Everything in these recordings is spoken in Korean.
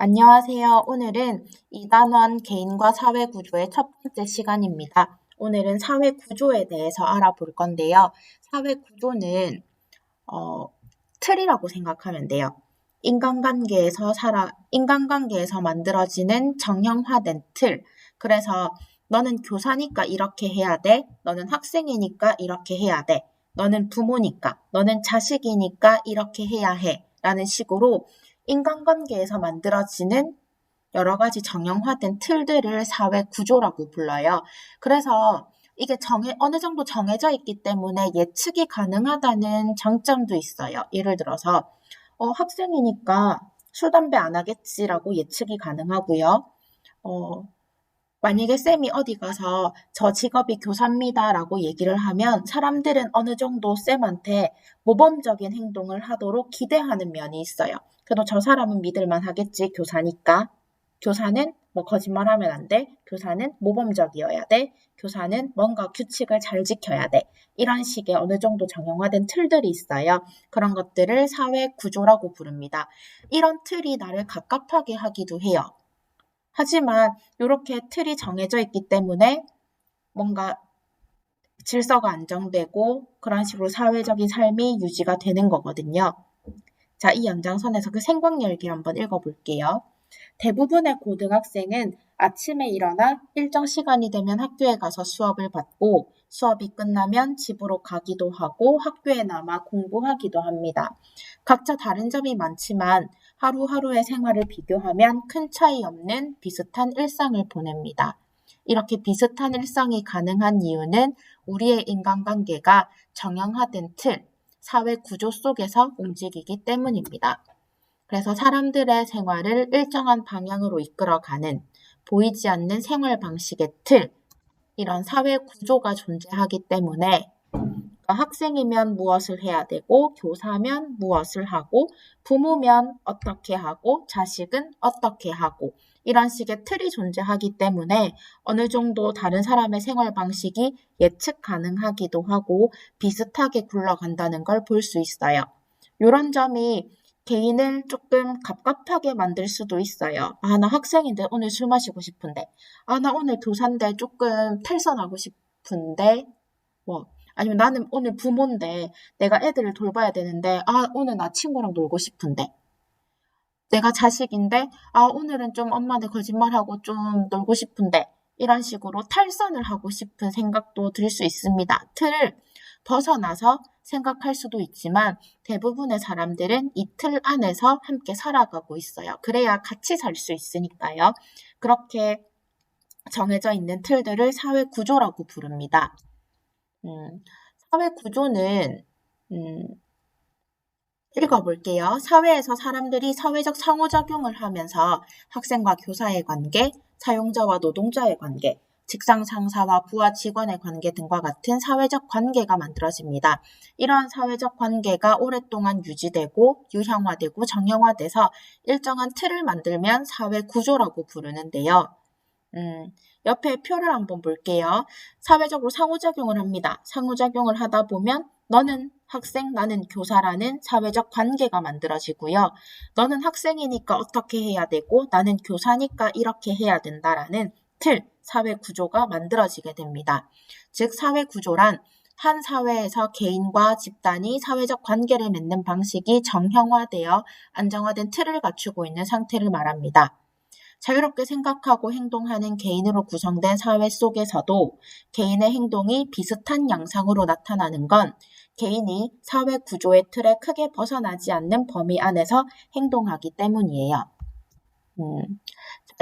안녕하세요. 오늘은 2단원 개인과 사회 구조의 첫 번째 시간입니다. 오늘은 사회 구조에 대해서 알아볼 건데요. 사회 구조는 틀이라고 생각하면 돼요. 인간관계에서 만들어지는 정형화된 틀. 그래서 너는 교사니까 이렇게 해야 돼. 너는 학생이니까 이렇게 해야 돼. 너는 부모니까, 너는 자식이니까 이렇게 해야 해. 라는 식으로 인간관계에서 만들어지는 여러 가지 정형화된 틀들을 사회 구조라고 불러요. 그래서 이게 어느 정도 정해져 있기 때문에 예측이 가능하다는 장점도 있어요. 예를 들어서 학생이니까 술, 담배 안 하겠지라고 예측이 가능하고요. 만약에 쌤이 어디 가서 저 직업이 교사입니다라고 얘기를 하면 사람들은 어느 정도 쌤한테 모범적인 행동을 하도록 기대하는 면이 있어요. 그래도 저 사람은 믿을만 하겠지, 교사니까. 교사는 뭐 거짓말하면 안 돼. 교사는 모범적이어야 돼. 교사는 뭔가 규칙을 잘 지켜야 돼. 이런 식의 어느 정도 정형화된 틀들이 있어요. 그런 것들을 사회 구조라고 부릅니다. 이런 틀이 나를 갑갑하게 하기도 해요. 하지만 이렇게 틀이 정해져 있기 때문에 뭔가 질서가 안정되고 그런 식으로 사회적인 삶이 유지가 되는 거거든요. 자, 이 연장선에서 그 생광열기 한번 읽어볼게요. 대부분의 고등학생은 아침에 일어나 일정 시간이 되면 학교에 가서 수업을 받고 수업이 끝나면 집으로 가기도 하고 학교에 남아 공부하기도 합니다. 각자 다른 점이 많지만 하루하루의 생활을 비교하면 큰 차이 없는 비슷한 일상을 보냅니다. 이렇게 비슷한 일상이 가능한 이유는 우리의 인간관계가 정형화된 틀, 사회 구조 속에서 움직이기 때문입니다. 그래서 사람들의 생활을 일정한 방향으로 이끌어가는 보이지 않는 생활 방식의 틀, 이런 사회 구조가 존재하기 때문에 학생이면 무엇을 해야 되고 교사면 무엇을 하고 부모면 어떻게 하고 자식은 어떻게 하고 이런 식의 틀이 존재하기 때문에 어느 정도 다른 사람의 생활 방식이 예측 가능하기도 하고 비슷하게 굴러간다는 걸 볼 수 있어요. 이런 점이 개인을 조금 갑갑하게 만들 수도 있어요. 아, 나 학생인데 오늘 술 마시고 싶은데. 아, 나 오늘 교사인데 조금 탈선하고 싶은데. 뭐. 아니면 나는 오늘 부모인데 내가 애들을 돌봐야 되는데, 아, 오늘 나 친구랑 놀고 싶은데. 내가 자식인데, 아, 오늘은 좀 엄마한테 거짓말하고 좀 놀고 싶은데. 이런 식으로 탈선을 하고 싶은 생각도 들 수 있습니다. 틀을 벗어나서 생각할 수도 있지만 대부분의 사람들은 이 틀 안에서 함께 살아가고 있어요. 그래야 같이 살 수 있으니까요. 그렇게 정해져 있는 틀들을 사회 구조라고 부릅니다. 사회 구조는 읽어볼게요. 사회에서 사람들이 사회적 상호작용을 하면서 학생과 교사의 관계, 사용자와 노동자의 관계, 직장 상사와 부하 직원의 관계 등과 같은 사회적 관계가 만들어집니다. 이러한 사회적 관계가 오랫동안 유지되고 유형화되고 정형화돼서 일정한 틀을 만들면 사회 구조라고 부르는데요. 옆에 표를 한번 볼게요. 사회적으로 상호작용을 합니다. 상호작용을 하다 보면 너는 학생, 나는 교사라는 사회적 관계가 만들어지고요. 너는 학생이니까 어떻게 해야 되고 나는 교사니까 이렇게 해야 된다라는 틀, 사회 구조가 만들어지게 됩니다. 즉 사회 구조란 한 사회에서 개인과 집단이 사회적 관계를 맺는 방식이 정형화되어 안정화된 틀을 갖추고 있는 상태를 말합니다. 자유롭게 생각하고 행동하는 개인으로 구성된 사회 속에서도 개인의 행동이 비슷한 양상으로 나타나는 건 개인이 사회 구조의 틀에 크게 벗어나지 않는 범위 안에서 행동하기 때문이에요.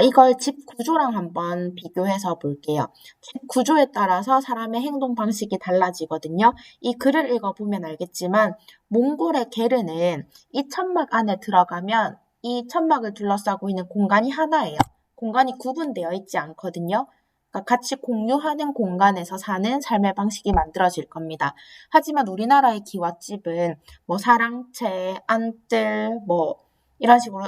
이걸 집 구조랑 한번 비교해서 볼게요. 집 구조에 따라서 사람의 행동 방식이 달라지거든요. 이 글을 읽어보면 알겠지만 몽골의 게르는 이 천막 안에 들어가면 이 천막을 둘러싸고 있는 공간이 하나예요. 공간이 구분되어 있지 않거든요. 그러니까 같이 공유하는 공간에서 사는 삶의 방식이 만들어질 겁니다. 하지만 우리나라의 기와집은 뭐 사랑채, 안뜰, 이런 식으로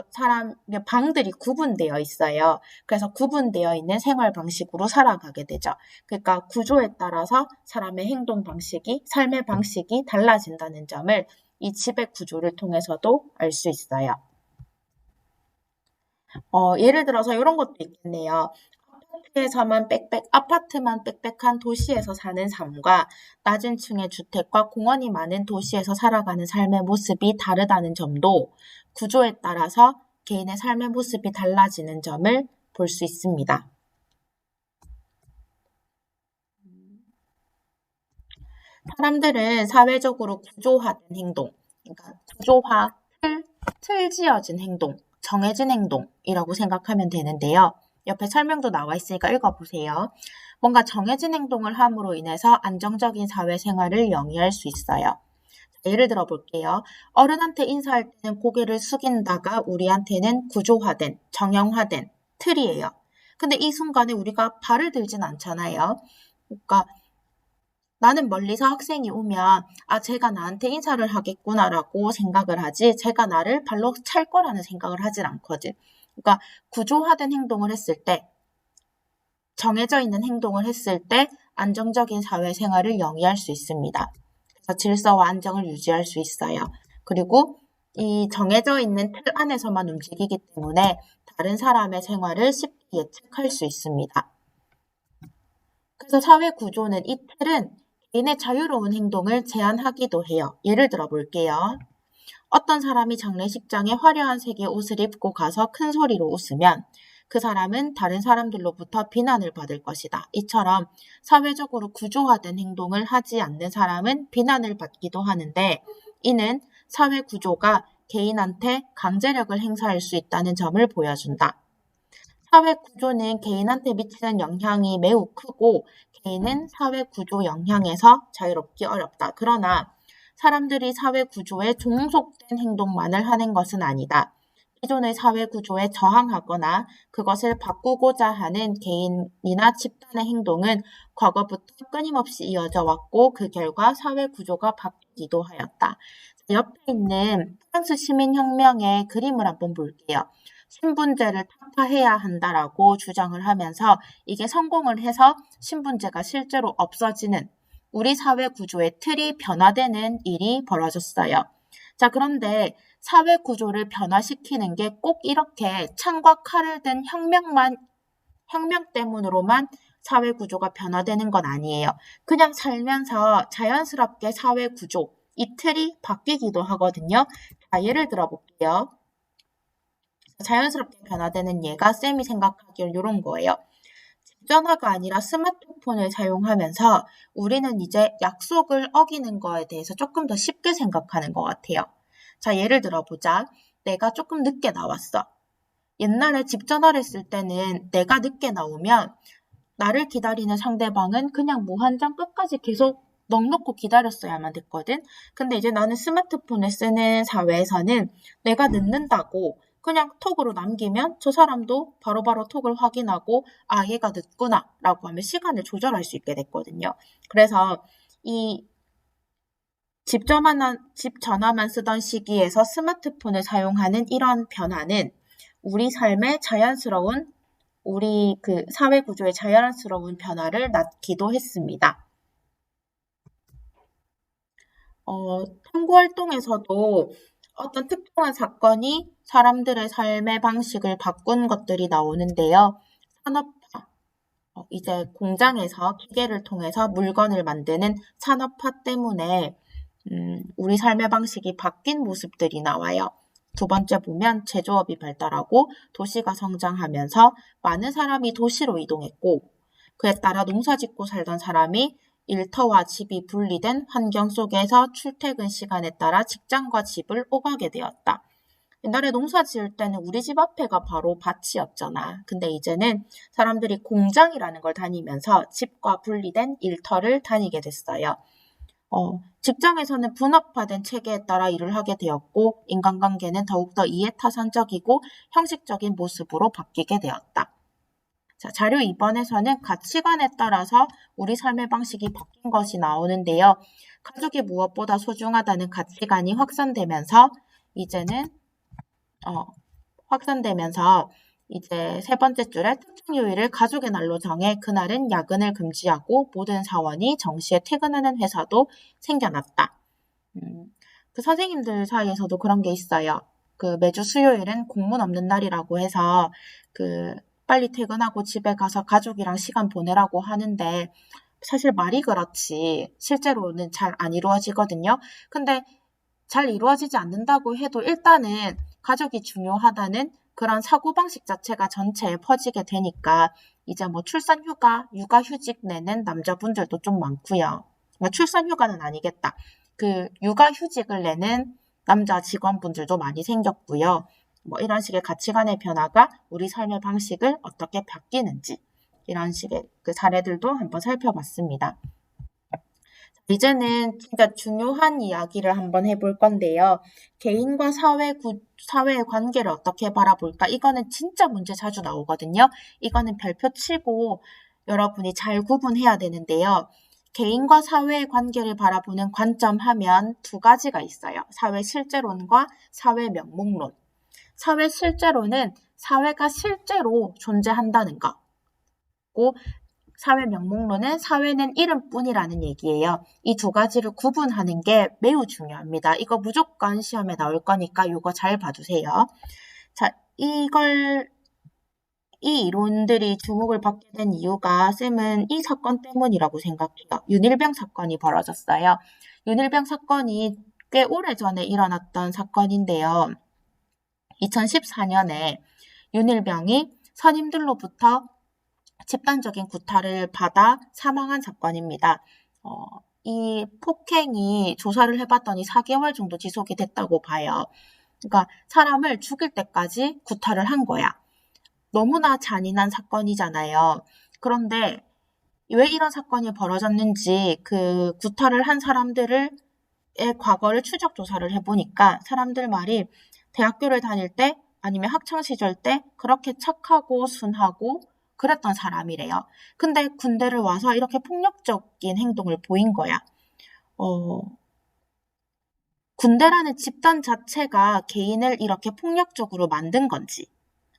방들이 구분되어 있어요. 그래서 구분되어 있는 생활 방식으로 살아가게 되죠. 그러니까 구조에 따라서 사람의 행동 방식이, 삶의 방식이 달라진다는 점을 이 집의 구조를 통해서도 알 수 있어요. 예를 들어서 이런 것도 있겠네요. 아파트만 빽빽한 도시에서 사는 삶과 낮은 층의 주택과 공원이 많은 도시에서 살아가는 삶의 모습이 다르다는 점도 구조에 따라서 개인의 삶의 모습이 달라지는 점을 볼 수 있습니다. 사람들은 사회적으로 구조화된 행동, 그러니까 구조화, 틀 지어진 행동, 정해진 행동이라고 생각하면 되는데요. 옆에 설명도 나와 있으니까 읽어보세요. 뭔가 정해진 행동을 함으로 인해서 안정적인 사회생활을 영위할 수 있어요. 예를 들어 볼게요. 어른한테 인사할 때는 고개를 숙인다가 우리한테는 구조화된, 정형화된 틀이에요. 근데 이 순간에 우리가 발을 들진 않잖아요. 그러니까 나는 멀리서 학생이 오면 쟤가 나한테 인사를 하겠구나라고 생각을 하지 제가 나를 발로 찰 거라는 생각을 하진 않거든. 그러니까 구조화된 행동을 했을 때 정해져 있는 행동을 했을 때 안정적인 사회생활을 영위할 수 있습니다. 그래서 질서와 안정을 유지할 수 있어요. 그리고 이 정해져 있는 틀 안에서만 움직이기 때문에 다른 사람의 생활을 쉽게 예측할 수 있습니다. 그래서 사회 구조는 이 틀은 개인의 자유로운 행동을 제한하기도 해요. 예를 들어 볼게요. 어떤 사람이 장례식장에 화려한 색의 옷을 입고 가서 큰 소리로 웃으면 그 사람은 다른 사람들로부터 비난을 받을 것이다. 이처럼 사회적으로 구조화된 행동을 하지 않는 사람은 비난을 받기도 하는데 이는 사회 구조가 개인한테 강제력을 행사할 수 있다는 점을 보여준다. 사회 구조는 개인한테 미치는 영향이 매우 크고 개인은 사회 구조 영향에서 자유롭기 어렵다. 그러나 사람들이 사회 구조에 종속된 행동만을 하는 것은 아니다. 기존의 사회 구조에 저항하거나 그것을 바꾸고자 하는 개인이나 집단의 행동은 과거부터 끊임없이 이어져 왔고 그 결과 사회 구조가 바뀌기도 하였다. 옆에 있는 프랑스 시민혁명의 그림을 한번 볼게요. 신분제를 타파해야 한다라고 주장을 하면서 이게 성공을 해서 신분제가 실제로 없어지는 우리 사회 구조의 틀이 변화되는 일이 벌어졌어요. 자, 그런데 사회 구조를 변화시키는 게 꼭 이렇게 창과 칼을 든 혁명 때문으로만 사회 구조가 변화되는 건 아니에요. 그냥 살면서 자연스럽게 사회 구조, 이 틀이 바뀌기도 하거든요. 자, 예를 들어 볼게요. 자연스럽게 변화되는 예가 쌤이 생각하기에 이런 거예요. 전화가 아니라 스마트폰을 사용하면서 우리는 이제 약속을 어기는 거에 대해서 조금 더 쉽게 생각하는 것 같아요. 자, 예를 들어보자. 내가 조금 늦게 나왔어. 옛날에 집 전화를 했을 때는 내가 늦게 나오면 나를 기다리는 상대방은 그냥 무한정 끝까지 계속 넋놓고 기다렸어야만 됐거든. 근데 이제 나는 스마트폰을 쓰는 사회에서는 내가 늦는다고 그냥 톡으로 남기면 저 사람도 바로바로 톡을 확인하고 얘가 늦구나 라고 하면 시간을 조절할 수 있게 됐거든요. 그래서 이 집 전화만 쓰던 시기에서 스마트폰을 사용하는 이런 변화는 우리 삶의 자연스러운 우리 그 사회 구조의 자연스러운 변화를 낳기도 했습니다. 탐구 활동에서도 어떤 특정한 사건이 사람들의 삶의 방식을 바꾼 것들이 나오는데요. 산업화, 이제 공장에서 기계를 통해서 물건을 만드는 산업화 때문에 우리 삶의 방식이 바뀐 모습들이 나와요. 두 번째 보면 제조업이 발달하고 도시가 성장하면서 많은 사람이 도시로 이동했고 그에 따라 농사 짓고 살던 사람이 일터와 집이 분리된 환경 속에서 출퇴근 시간에 따라 직장과 집을 오가게 되었다. 옛날에 농사 지을 때는 우리 집 앞에가 바로 밭이었잖아. 근데 이제는 사람들이 공장이라는 걸 다니면서 집과 분리된 일터를 다니게 됐어요. 직장에서는 분업화된 체계에 따라 일을 하게 되었고 인간관계는 더욱더 이해타산적이고 형식적인 모습으로 바뀌게 되었다. 자, 자료 2번에서는 가치관에 따라서 우리 삶의 방식이 바뀐 것이 나오는데요. 가족이 무엇보다 소중하다는 가치관이 확산되면서 이제 세 번째 줄에 특정 요일을 가족의 날로 정해 그날은 야근을 금지하고 모든 사원이 정시에 퇴근하는 회사도 생겨났다. 그 선생님들 사이에서도 그런 게 있어요. 그 매주 수요일은 공문 없는 날이라고 해서 그 빨리 퇴근하고 집에 가서 가족이랑 시간 보내라고 하는데 사실 말이 그렇지 실제로는 잘 안 이루어지거든요. 근데 잘 이루어지지 않는다고 해도 일단은 가족이 중요하다는 그런 사고방식 자체가 전체에 퍼지게 되니까 이제 뭐 출산휴가, 육아휴직 내는 남자분들도 좀 많고요. 뭐 출산휴가는 아니겠다. 그 육아휴직을 내는 남자 직원분들도 많이 생겼고요. 뭐 이런 식의 가치관의 변화가 우리 삶의 방식을 어떻게 바뀌는지 이런 식의 그 사례들도 한번 살펴봤습니다. 이제는 진짜 중요한 이야기를 한번 해볼 건데요. 개인과 사회의 관계를 어떻게 바라볼까? 이거는 진짜 문제 자주 나오거든요. 이거는 별표 치고 여러분이 잘 구분해야 되는데요. 개인과 사회의 관계를 바라보는 관점 하면 두 가지가 있어요. 사회 실제론과 사회 명목론. 사회 실제론은 사회가 실제로 존재한다는 거고, 사회 명목론은 사회는 이름뿐이라는 얘기예요. 이 두 가지를 구분하는 게 매우 중요합니다. 이거 무조건 시험에 나올 거니까 이거 잘 봐주세요. 자, 이 이론들이 주목을 받게 된 이유가 쌤은 이 사건 때문이라고 생각해요. 윤일병 사건이 벌어졌어요. 윤일병 사건이 꽤 오래전에 일어났던 사건인데요. 2014년에 윤일병이 선임들로부터 집단적인 구타를 받아 사망한 사건입니다. 이 폭행이 조사를 해봤더니 4개월 정도 지속이 됐다고 봐요. 그러니까 사람을 죽일 때까지 구타를 한 거야. 너무나 잔인한 사건이잖아요. 그런데 왜 이런 사건이 벌어졌는지 그 구타를 한 사람들의 과거를 추적 조사를 해보니까 사람들 말이 대학교를 다닐 때 아니면 학창시절 때 그렇게 착하고 순하고 그랬던 사람이래요. 근데 군대를 와서 이렇게 폭력적인 행동을 보인 거야. 군대라는 집단 자체가 개인을 이렇게 폭력적으로 만든 건지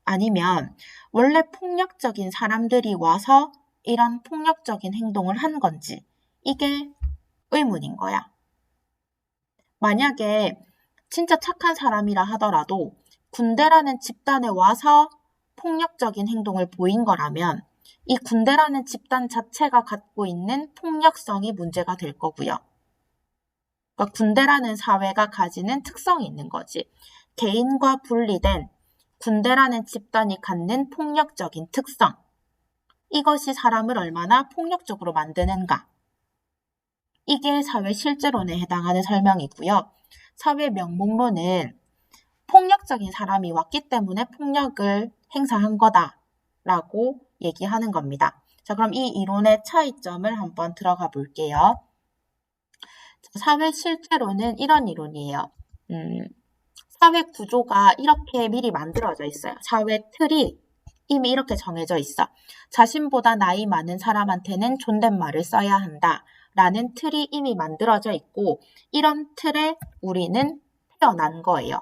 아니면 원래 폭력적인 사람들이 와서 이런 폭력적인 행동을 한 건지 이게 의문인 거야. 만약에 진짜 착한 사람이라 하더라도 군대라는 집단에 와서 폭력적인 행동을 보인 거라면 이 군대라는 집단 자체가 갖고 있는 폭력성이 문제가 될 거고요. 그러니까 군대라는 사회가 가지는 특성이 있는 거지. 개인과 분리된 군대라는 집단이 갖는 폭력적인 특성. 이것이 사람을 얼마나 폭력적으로 만드는가. 이게 사회 실제론에 해당하는 설명이고요. 사회 명목론은 폭력적인 사람이 왔기 때문에 폭력을 행사한 거다라고 얘기하는 겁니다. 자, 그럼 이 이론의 차이점을 한번 들어가 볼게요. 사회 실제론은 이런 이론이에요. 사회 구조가 이렇게 미리 만들어져 있어요. 사회 틀이 이미 이렇게 정해져 있어. 자신보다 나이 많은 사람한테는 존댓말을 써야 한다. 라는 틀이 이미 만들어져 있고 이런 틀에 우리는 태어난 거예요.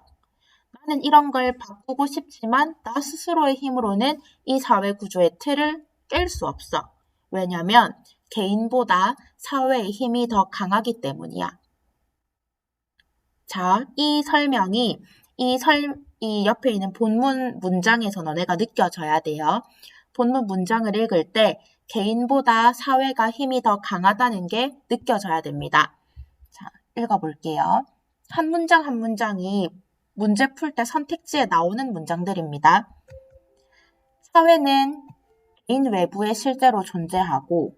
나는 이런 걸 바꾸고 싶지만 나 스스로의 힘으로는 이 사회 구조의 틀을 깰 수 없어. 왜냐면 개인보다 사회의 힘이 더 강하기 때문이야. 자, 이 설명이 이 옆에 있는 본문 문장에서 너네가 느껴져야 돼요. 본문 문장을 읽을 때 개인보다 사회가 힘이 더 강하다는 게 느껴져야 됩니다. 자, 읽어볼게요. 한 문장 한 문장이 문제 풀 때 선택지에 나오는 문장들입니다. 사회는 개인 외부에 실제로 존재하고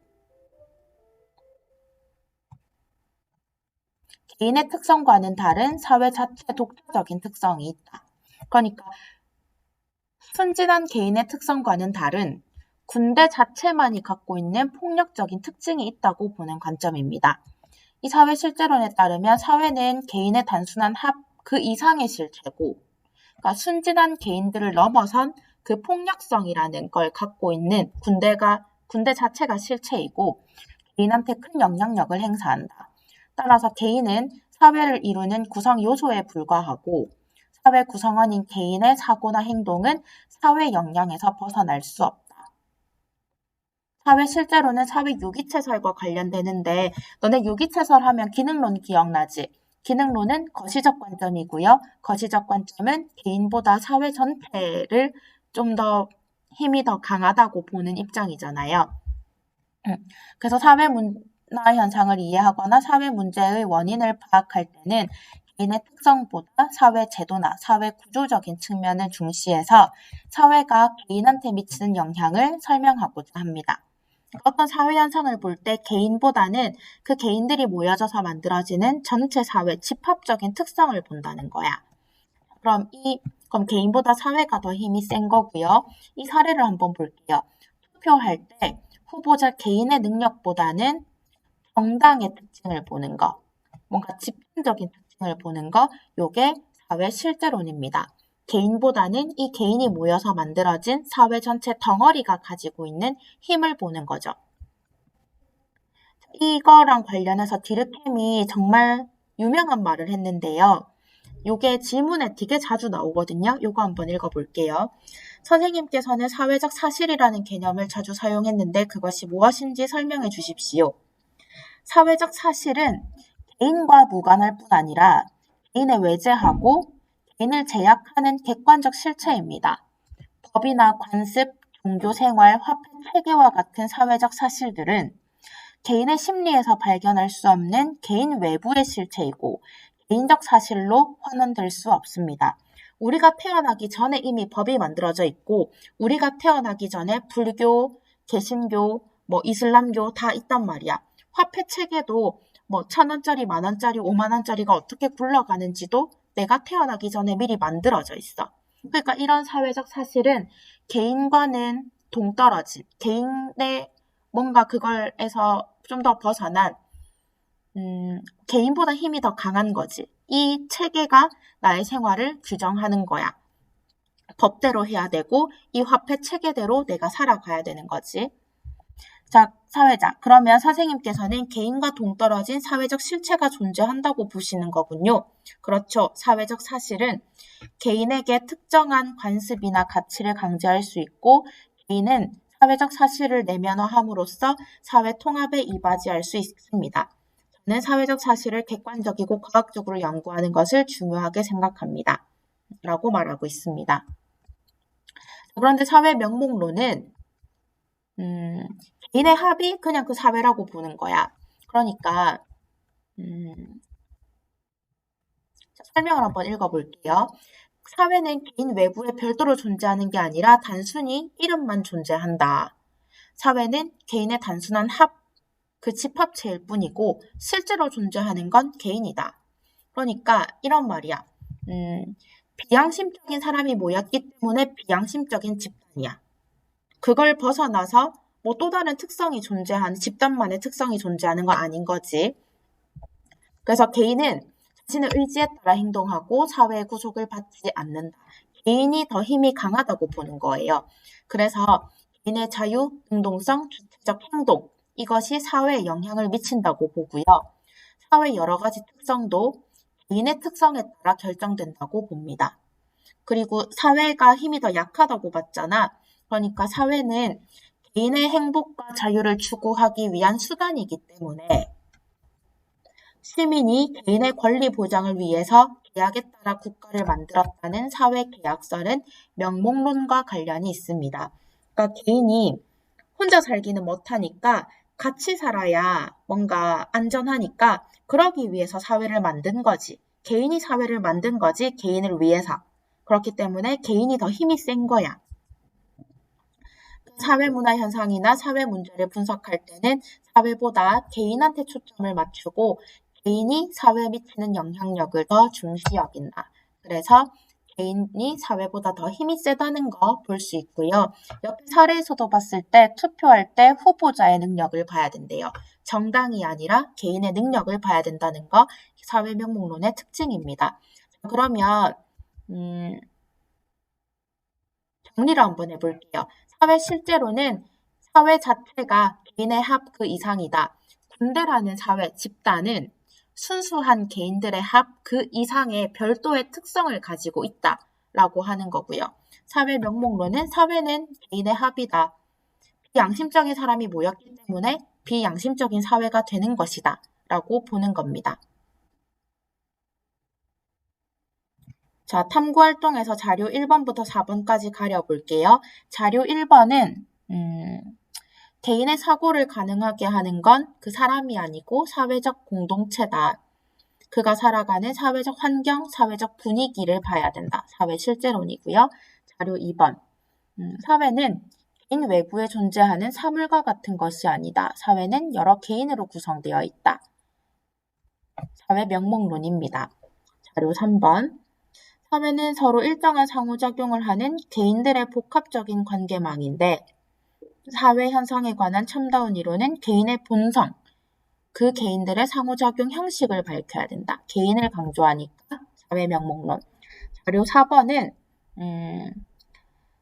개인의 특성과는 다른 사회 자체의 독자적인 특성이 있다. 그러니까 순진한 개인의 특성과는 다른 군대 자체만이 갖고 있는 폭력적인 특징이 있다고 보는 관점입니다. 이 사회 실제론에 따르면 사회는 개인의 단순한 합 그 이상의 실체고 그러니까 순진한 개인들을 넘어선 그 폭력성이라는 걸 갖고 있는 군대 자체가 실체이고 개인한테 큰 영향력을 행사한다. 따라서 개인은 사회를 이루는 구성 요소에 불과하고 사회 구성원인 개인의 사고나 행동은 사회 영향에서 벗어날 수 없다. 사회 실제로는 사회 유기체설과 관련되는데 너네 유기체설 하면 기능론 기억나지? 기능론은 거시적 관점이고요. 거시적 관점은 개인보다 사회 전체를 좀 더 힘이 더 강하다고 보는 입장이잖아요. 그래서 사회 문화 현상을 이해하거나 사회 문제의 원인을 파악할 때는 개인의 특성보다 사회 제도나 사회 구조적인 측면을 중시해서 사회가 개인한테 미치는 영향을 설명하고자 합니다. 어떤 사회 현상을 볼 때 개인보다는 그 개인들이 모여져서 만들어지는 전체 사회 집합적인 특성을 본다는 거야. 그럼 개인보다 사회가 더 힘이 센 거고요. 이 사례를 한번 볼게요. 투표할 때 후보자 개인의 능력보다는 정당의 특징을 보는 거, 뭔가 집단적인 특징을 보는 거, 요게 사회 실제론입니다. 개인보다는 이 개인이 모여서 만들어진 사회 전체 덩어리가 가지고 있는 힘을 보는 거죠. 이거랑 관련해서 디르켐이 정말 유명한 말을 했는데요. 요게 질문에 되게 자주 나오거든요. 요거 한번 읽어볼게요. 선생님께서는 사회적 사실이라는 개념을 자주 사용했는데 그것이 무엇인지 설명해 주십시오. 사회적 사실은 개인과 무관할 뿐 아니라 개인을 외제하고 개인을 제약하는 객관적 실체입니다. 법이나 관습, 종교 생활, 화폐 체계와 같은 사회적 사실들은 개인의 심리에서 발견할 수 없는 개인 외부의 실체이고 개인적 사실로 환원될 수 없습니다. 우리가 태어나기 전에 이미 법이 만들어져 있고 우리가 태어나기 전에 불교, 개신교, 이슬람교 다 있단 말이야. 화폐 체계도 1,000원짜리, 만원짜리, 5만원짜리가 어떻게 굴러가는지도 내가 태어나기 전에 미리 만들어져 있어. 그러니까 이런 사회적 사실은 개인과는 동떨어진, 개인의 뭔가 그걸에서 좀 더 벗어난 개인보다 힘이 더 강한 거지. 이 체계가 나의 생활을 규정하는 거야. 법대로 해야 되고 이 화폐 체계대로 내가 살아가야 되는 거지. 자, 사회자. 그러면 선생님께서는 개인과 동떨어진 사회적 실체가 존재한다고 보시는 거군요. 그렇죠. 사회적 사실은 개인에게 특정한 관습이나 가치를 강제할 수 있고 개인은 사회적 사실을 내면화함으로써 사회 통합에 이바지할 수 있습니다. 저는 사회적 사실을 객관적이고 과학적으로 연구하는 것을 중요하게 생각합니다. 라고 말하고 있습니다. 그런데 사회 명목론은 개인의 합이 그냥 그 사회라고 보는 거야. 그러니까 설명을 한번 읽어볼게요. 사회는 개인 외부에 별도로 존재하는 게 아니라 단순히 이름만 존재한다. 사회는 개인의 단순한 그 집합체일 뿐이고 실제로 존재하는 건 개인이다. 그러니까 이런 말이야. 비양심적인 사람이 모였기 때문에 비양심적인 집단이야. 그걸 벗어나서 또 다른 특성이 존재하는 집단만의 특성이 존재하는 건 아닌 거지. 그래서 개인은 자신의 의지에 따라 행동하고 사회의 구속을 받지 않는다. 개인이 더 힘이 강하다고 보는 거예요. 그래서 개인의 자유, 능동성, 주체적 행동 이것이 사회에 영향을 미친다고 보고요. 사회의 여러 가지 특성도 개인의 특성에 따라 결정된다고 봅니다. 그리고 사회가 힘이 더 약하다고 봤잖아. 그러니까 사회는 개인의 행복과 자유를 추구하기 위한 수단이기 때문에 시민이 개인의 권리 보장을 위해서 계약에 따라 국가를 만들었다는 사회계약서는 명목론과 관련이 있습니다. 그러니까 개인이 혼자 살기는 못하니까 같이 살아야 뭔가 안전하니까 그러기 위해서 사회를 만든 거지. 개인이 사회를 만든 거지 개인을 위해서. 그렇기 때문에 개인이 더 힘이 센 거야. 사회문화 현상이나 사회 문제를 분석할 때는 사회보다 개인한테 초점을 맞추고 개인이 사회에 미치는 영향력을 더 중시 여긴다. 그래서 개인이 사회보다 더 힘이 세다는 거 볼 수 있고요. 옆에 사례에서도 봤을 때 투표할 때 후보자의 능력을 봐야 된대요. 정당이 아니라 개인의 능력을 봐야 된다는 거 사회 명목론의 특징입니다. 그러면 정리를 한번 해볼게요. 사회 실제로는 사회 자체가 개인의 합 그 이상이다. 군대라는 사회, 집단은 순수한 개인들의 합 그 이상의 별도의 특성을 가지고 있다라고 하는 거고요. 사회 명목론은 사회는 개인의 합이다. 비양심적인 사람이 모였기 때문에 비양심적인 사회가 되는 것이다 라고 보는 겁니다. 자, 탐구활동에서 자료 1번부터 4번까지 가려볼게요. 자료 1번은 개인의 사고를 가능하게 하는 건 그 사람이 아니고 사회적 공동체다. 그가 살아가는 사회적 환경, 사회적 분위기를 봐야 된다. 사회 실제론이고요. 자료 2번. 사회는 개인 외부에 존재하는 사물과 같은 것이 아니다. 사회는 여러 개인으로 구성되어 있다. 사회 명목론입니다. 자료 3번. 사회는 서로 일정한 상호작용을 하는 개인들의 복합적인 관계망인데 사회 현상에 관한 첨다운 이론은 개인의 본성, 그 개인들의 상호작용 형식을 밝혀야 된다. 개인을 강조하니까 사회 명목론. 자료 4번은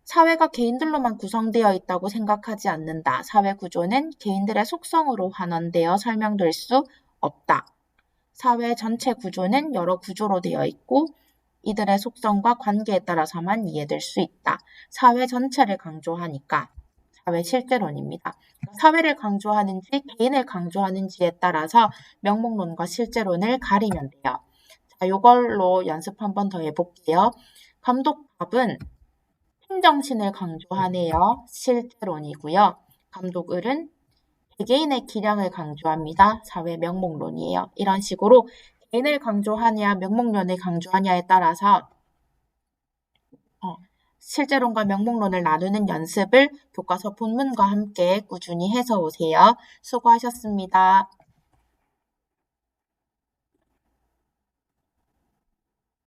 사회가 개인들로만 구성되어 있다고 생각하지 않는다. 사회 구조는 개인들의 속성으로 환원되어 설명될 수 없다. 사회 전체 구조는 여러 구조로 되어 있고 이들의 속성과 관계에 따라서만 이해될 수 있다. 사회 전체를 강조하니까 사회 실제론입니다. 사회를 강조하는지 개인을 강조하는지에 따라서 명목론과 실제론을 가리면 돼요. 자, 이걸로 연습 한 번 더 해볼게요. 감독밥은 행정신을 강조하네요. 실제론이고요. 감독을은 개개인의 기량을 강조합니다. 사회 명목론이에요. 이런 식으로 개인을 강조하냐 명목론을 강조하냐에 따라서 실제론과 명목론을 나누는 연습을 교과서 본문과 함께 꾸준히 해서 오세요. 수고하셨습니다.